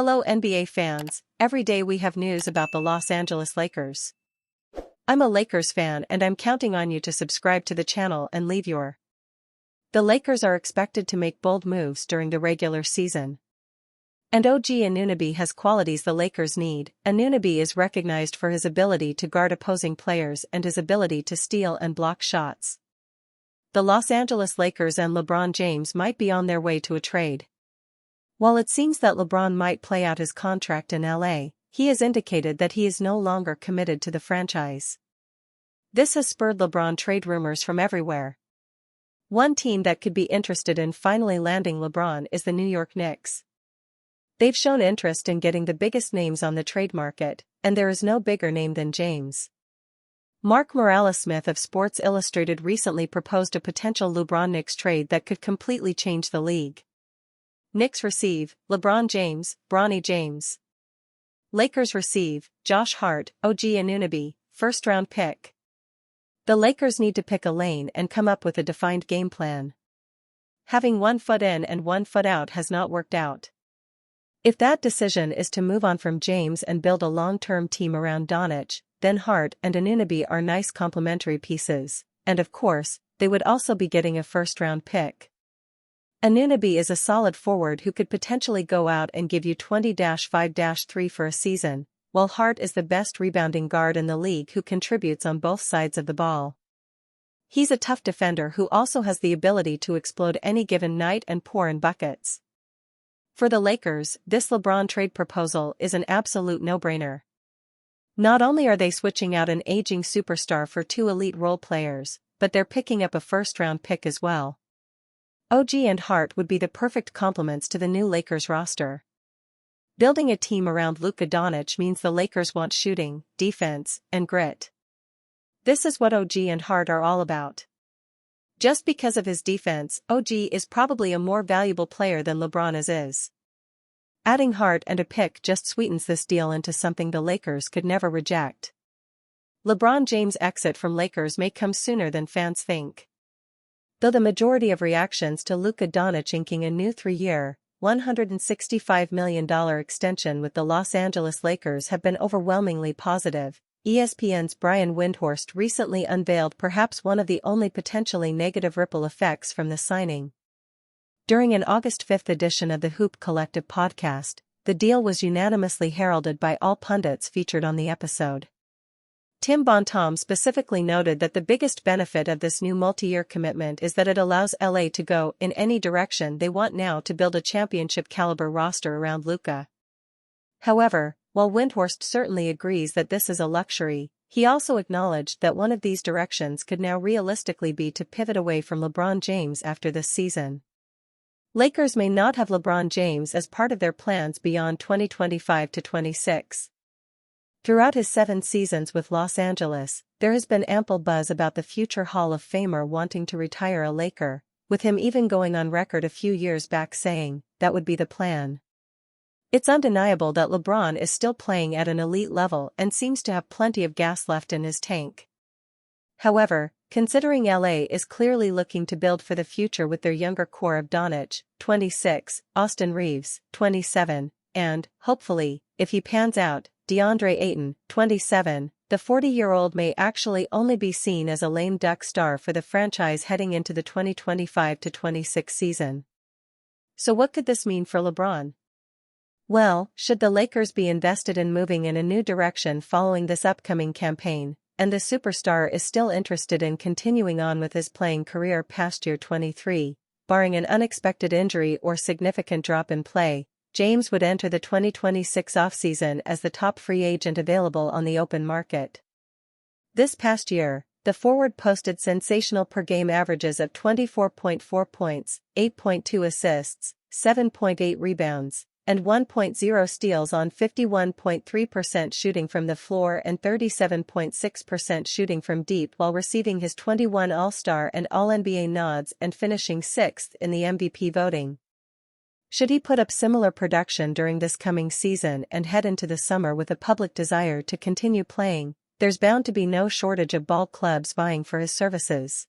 Hello NBA fans, every day we have news about the Los Angeles Lakers. I'm a Lakers fan and I'm counting on you to subscribe to the channel and leave your. The Lakers are expected to make bold moves during the regular season. And OG Anunoby has qualities the Lakers need. Anunoby is recognized for his ability to guard opposing players and his ability to steal and block shots. The Los Angeles Lakers and LeBron James might be on their way to a trade. While it seems that LeBron might play out his contract in LA, he has indicated that he is no longer committed to the franchise. This has spurred LeBron trade rumors from everywhere. One team that could be interested in finally landing LeBron is the New York Knicks. They've shown interest in getting the biggest names on the trade market, and there is no bigger name than James. Mark Morales-Smith of Sports Illustrated recently proposed a potential LeBron-Knicks trade that could completely change the league. Knicks receive LeBron James, Bronny James. Lakers receive Josh Hart, OG Anunoby, first-round pick. The Lakers need to pick a lane and come up with a defined game plan. Having 1 foot in and 1 foot out has not worked out. If that decision is to move on from James and build a long-term team around Doncic, then Hart and Anunoby are nice complementary pieces, and of course, they would also be getting a first-round pick. Anunoby is a solid forward who could potentially go out and give you 20-5-3 for a season, while Hart is the best rebounding guard in the league who contributes on both sides of the ball. He's a tough defender who also has the ability to explode any given night and pour in buckets. For the Lakers, this LeBron trade proposal is an absolute no-brainer. Not only are they switching out an aging superstar for 2 elite role players, but they're picking up a first-round pick as well. OG and Hart would be the perfect complements to the new Lakers roster. Building a team around Luka Doncic means the Lakers want shooting, defense, and grit. This is what OG and Hart are all about. Just because of his defense, OG is probably a more valuable player than LeBron is. Adding Hart and a pick just sweetens this deal into something the Lakers could never reject. LeBron James' exit from Lakers may come sooner than fans think. Though the majority of reactions to Luka Doncic inking a new 3-year, $165 million extension with the Los Angeles Lakers have been overwhelmingly positive, ESPN's Brian Windhorst recently unveiled perhaps one of the only potentially negative ripple effects from the signing. During an August 5th edition of the Hoop Collective podcast, the deal was unanimously heralded by all pundits featured on the episode. Tim Bontemps specifically noted that the biggest benefit of this new multi-year commitment is that it allows LA to go in any direction they want now to build a championship-caliber roster around Luka. However, while Windhorst certainly agrees that this is a luxury, he also acknowledged that one of these directions could now realistically be to pivot away from LeBron James after this season. Lakers may not have LeBron James as part of their plans beyond 2025-26. Throughout his 7 seasons with Los Angeles, there has been ample buzz about the future Hall of Famer wanting to retire a Laker, with him even going on record a few years back saying, that would be the plan. It's undeniable that LeBron is still playing at an elite level and seems to have plenty of gas left in his tank. However, considering LA is clearly looking to build for the future with their younger core of Doncic, 26, Austin Reeves, 27, and, hopefully, if he pans out, DeAndre Ayton, 27, the 40-year-old may actually only be seen as a lame duck star for the franchise heading into the 2025-26 season. So what could this mean for LeBron? Well, should the Lakers be invested in moving in a new direction following this upcoming campaign, and the superstar is still interested in continuing on with his playing career past year 23, barring an unexpected injury or significant drop in play, James would enter the 2026 offseason as the top free agent available on the open market. This past year, the forward posted sensational per-game averages of 24.4 points, 8.2 assists, 7.8 rebounds, and 1.0 steals on 51.3% shooting from the floor and 37.6% shooting from deep while receiving his 21 All-Star and All-NBA nods and finishing 6th in the MVP voting. Should he put up similar production during this coming season and head into the summer with a public desire to continue playing, there's bound to be no shortage of ball clubs vying for his services.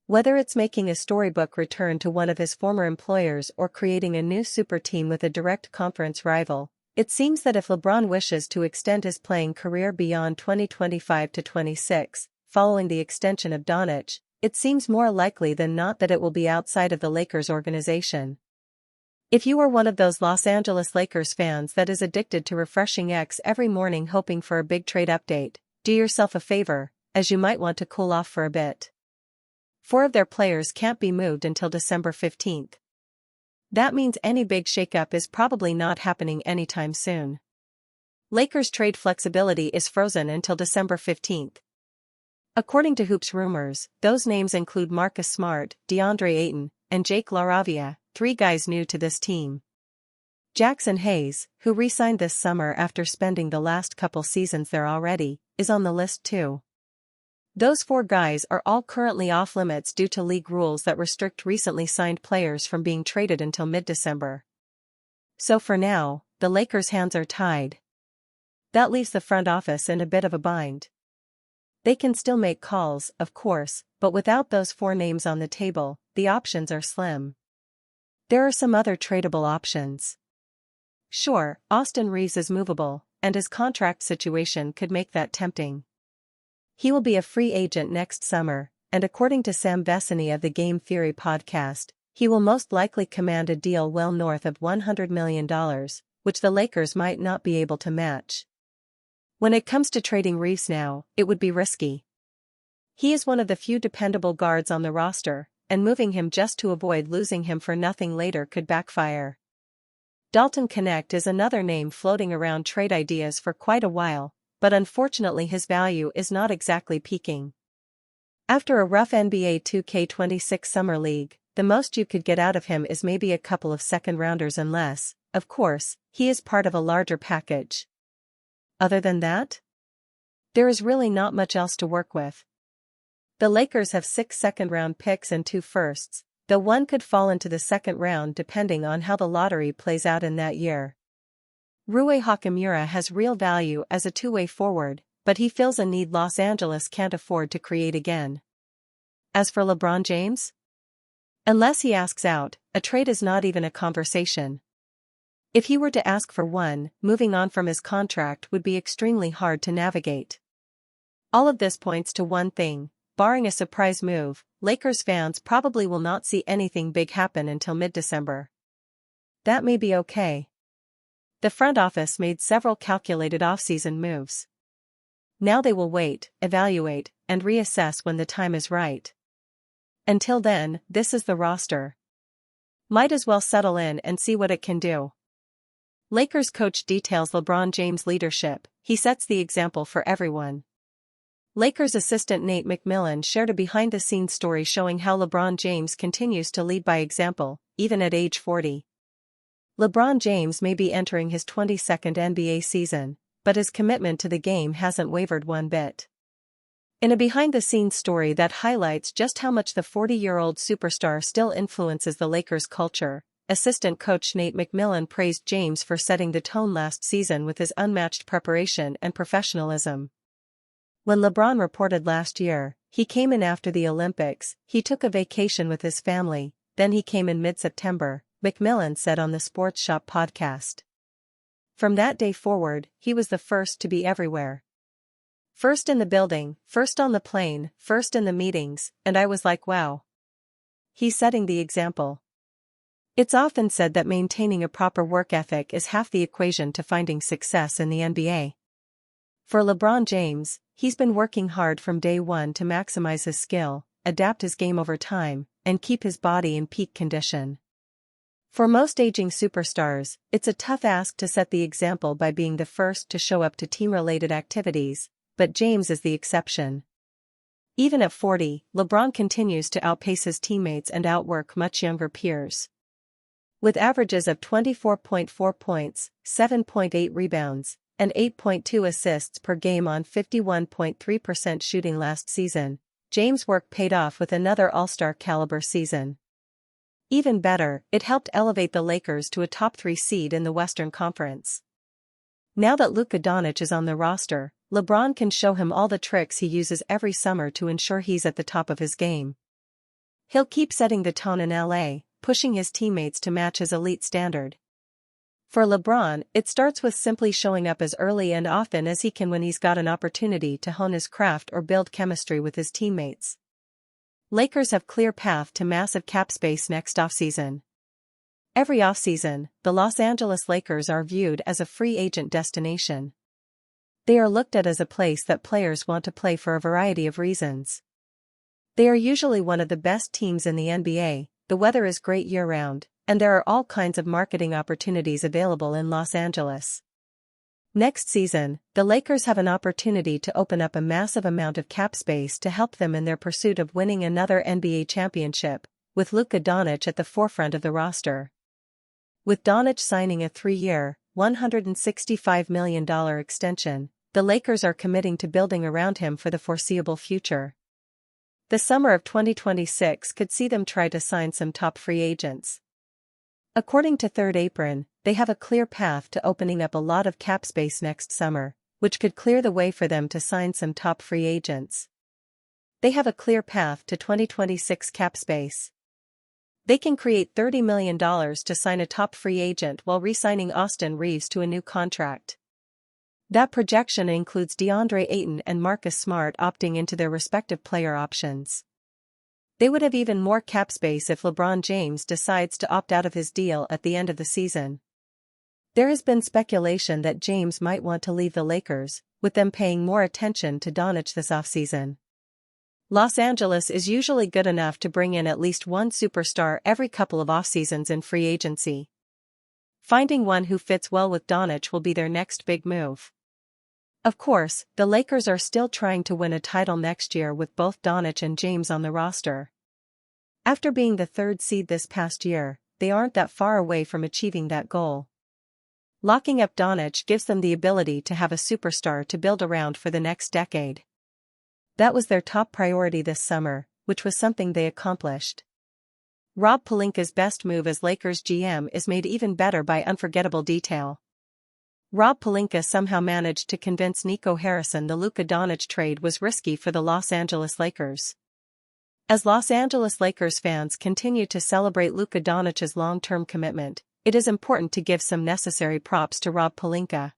Whether it's making a storybook return to one of his former employers or creating a new super team with a direct conference rival, it seems that if LeBron wishes to extend his playing career beyond 2025 to 26, following the extension of Doncic, it seems more likely than not that it will be outside of the Lakers organization. If you are one of those Los Angeles Lakers fans that is addicted to refreshing X every morning hoping for a big trade update, do yourself a favor, as you might want to cool off for a bit. 4 of their players can't be moved until December 15th. That means any big shakeup is probably not happening anytime soon. Lakers trade flexibility is frozen until December 15th. According to Hoops Rumors, those names include Marcus Smart, DeAndre Ayton, and Jake LaRavia, 3 guys new to this team. Jackson Hayes, who re-signed this summer after spending the last couple seasons there already, is on the list too. Those 4 guys are all currently off-limits due to league rules that restrict recently signed players from being traded until mid-December. So for now, the Lakers' hands are tied. That leaves the front office in a bit of a bind. They can still make calls, of course, but without those 4 names on the table, the options are slim. There are some other tradable options. Sure, Austin Reeves is movable, and his contract situation could make that tempting. He will be a free agent next summer, and according to Sam Vecenie of the Game Theory podcast, he will most likely command a deal well north of $100 million, which the Lakers might not be able to match. When it comes to trading Reeves now, it would be risky. He is one of the few dependable guards on the roster, and moving him just to avoid losing him for nothing later could backfire. Dalton Knecht is another name floating around trade ideas for quite a while, but unfortunately his value is not exactly peaking. After a rough NBA 2K26 Summer League, the most you could get out of him is maybe a couple of second-rounders unless, of course, he is part of a larger package. Other than that, there is really not much else to work with. The Lakers have 6 second-round picks and 2 firsts, though one could fall into the second round depending on how the lottery plays out in that year. Rui Hachimura has real value as a two-way forward, but he fills a need Los Angeles can't afford to create again. As for LeBron James? Unless he asks out, a trade is not even a conversation. If he were to ask for one, moving on from his contract would be extremely hard to navigate. All of this points to one thing: barring a surprise move, Lakers fans probably will not see anything big happen until mid-December. That may be okay. The front office made several calculated off-season moves. Now they will wait, evaluate, and reassess when the time is right. Until then, this is the roster. Might as well settle in and see what it can do. Lakers coach details LeBron James' leadership. He sets the example for everyone. Lakers assistant Nate McMillan shared a behind-the-scenes story showing how LeBron James continues to lead by example, even at age 40. LeBron James may be entering his 22nd NBA season, but his commitment to the game hasn't wavered one bit. In a behind-the-scenes story that highlights just how much the 40-year-old superstar still influences the Lakers' culture, assistant coach Nate McMillan praised James for setting the tone last season with his unmatched preparation and professionalism. When LeBron reported last year, he came in after the Olympics, he took a vacation with his family, then he came in mid-September, McMillan said on the Sports Shop podcast. From that day forward, he was the first to be everywhere. First in the building, first on the plane, first in the meetings, and I was like, wow. He's setting the example. It's often said that maintaining a proper work ethic is half the equation to finding success in the NBA. For LeBron James, he's been working hard from day one to maximize his skill, adapt his game over time, and keep his body in peak condition. For most aging superstars, it's a tough ask to set the example by being the first to show up to team-related activities, but James is the exception. Even at 40, LeBron continues to outpace his teammates and outwork much younger peers. With averages of 24.4 points, 7.8 rebounds, and 8.2 assists per game on 51.3% shooting last season, James' work paid off with another All-Star caliber season. Even better, it helped elevate the Lakers to a top 3 seed in the Western Conference. Now that Luka Doncic is on the roster, LeBron can show him all the tricks he uses every summer to ensure he's at the top of his game. He'll keep setting the tone in LA, pushing his teammates to match his elite standard. For LeBron, it starts with simply showing up as early and often as he can when he's got an opportunity to hone his craft or build chemistry with his teammates. Lakers have clear path to massive cap space next offseason. Every offseason, the Los Angeles Lakers are viewed as a free agent destination. They are looked at as a place that players want to play for a variety of reasons. They are usually one of the best teams in the NBA, the weather is great year-round, and there are all kinds of marketing opportunities available in Los Angeles. Next season, the Lakers have an opportunity to open up a massive amount of cap space to help them in their pursuit of winning another NBA championship, with Luka Doncic at the forefront of the roster. With Doncic signing a 3-year, $165 million extension, the Lakers are committing to building around him for the foreseeable future. The summer of 2026 could see them try to sign some top free agents. According to Third Apron, they have a clear path to opening up a lot of cap space next summer, which could clear the way for them to sign some top free agents. They have a clear path to 2026 cap space. They can create $30 million to sign a top free agent while re-signing Austin Reeves to a new contract. That projection includes DeAndre Ayton and Marcus Smart opting into their respective player options. They would have even more cap space if LeBron James decides to opt out of his deal at the end of the season. There has been speculation that James might want to leave the Lakers, with them paying more attention to Doncic this offseason. Los Angeles is usually good enough to bring in at least one superstar every couple of offseasons in free agency. Finding one who fits well with Doncic will be their next big move. Of course, the Lakers are still trying to win a title next year with both Doncic and James on the roster. After being the third seed this past year, they aren't that far away from achieving that goal. Locking up Doncic gives them the ability to have a superstar to build around for the next decade. That was their top priority this summer, which was something they accomplished. Rob Pelinka's best move as Lakers GM is made even better by unforgettable detail. Rob Pelinka somehow managed to convince Nico Harrison the Luka Doncic trade was risky for the Los Angeles Lakers. As Los Angeles Lakers fans continue to celebrate Luka Doncic's long-term commitment, it is important to give some necessary props to Rob Pelinka.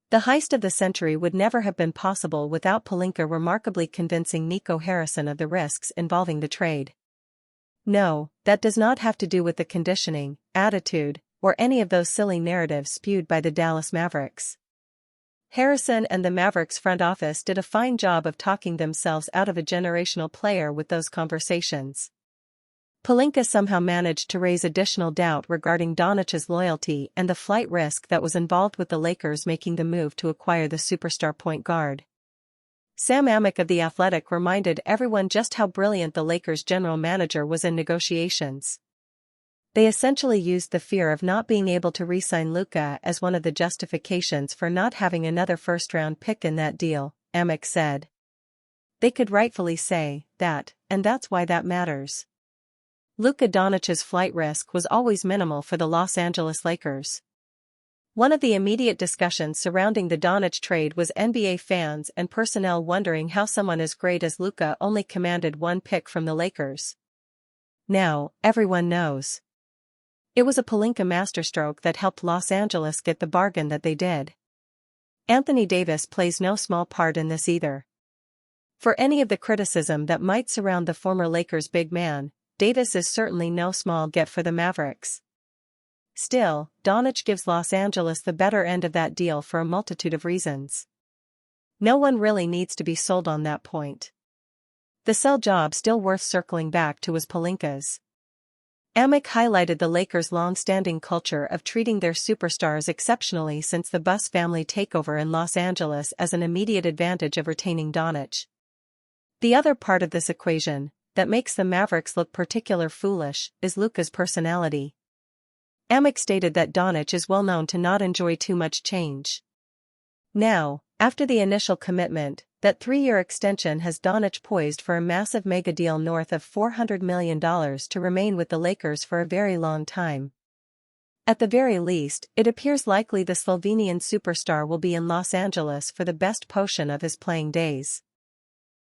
The heist of the century would never have been possible without Pelinka remarkably convincing Nico Harrison of the risks involving the trade. No, that does not have to do with the conditioning, attitude, or any of those silly narratives spewed by the Dallas Mavericks. Harrison and the Mavericks front office did a fine job of talking themselves out of a generational player with those conversations. Pelinka somehow managed to raise additional doubt regarding Doncic's loyalty and the flight risk that was involved with the Lakers making the move to acquire the superstar point guard. Sam Amick of The Athletic reminded everyone just how brilliant the Lakers' general manager was in negotiations. They essentially used the fear of not being able to re-sign Luka as one of the justifications for not having another first-round pick in that deal, Amick said. They could rightfully say that, and that's why that matters. Luka Doncic's flight risk was always minimal for the Los Angeles Lakers. One of the immediate discussions surrounding the Doncic trade was NBA fans and personnel wondering how someone as great as Luka only commanded one pick from the Lakers. Now, everyone knows. It was a Pelinka masterstroke that helped Los Angeles get the bargain that they did. Anthony Davis plays no small part in this either. For any of the criticism that might surround the former Lakers big man, Davis is certainly no small get for the Mavericks. Still, Doncic gives Los Angeles the better end of that deal for a multitude of reasons. No one really needs to be sold on that point. The sell job still worth circling back to was Pelinka's. Amick highlighted the Lakers' long-standing culture of treating their superstars exceptionally since the Buss family takeover in Los Angeles as an immediate advantage of retaining Doncic. The other part of this equation, that makes the Mavericks look particularly foolish, is Luka's personality. Amick stated that Doncic is well known to not enjoy too much change. Now, after the initial commitment, that 3-year extension has Doncic poised for a massive mega deal north of $400 million to remain with the Lakers for a very long time. At the very least, it appears likely the Slovenian superstar will be in Los Angeles for the best portion of his playing days.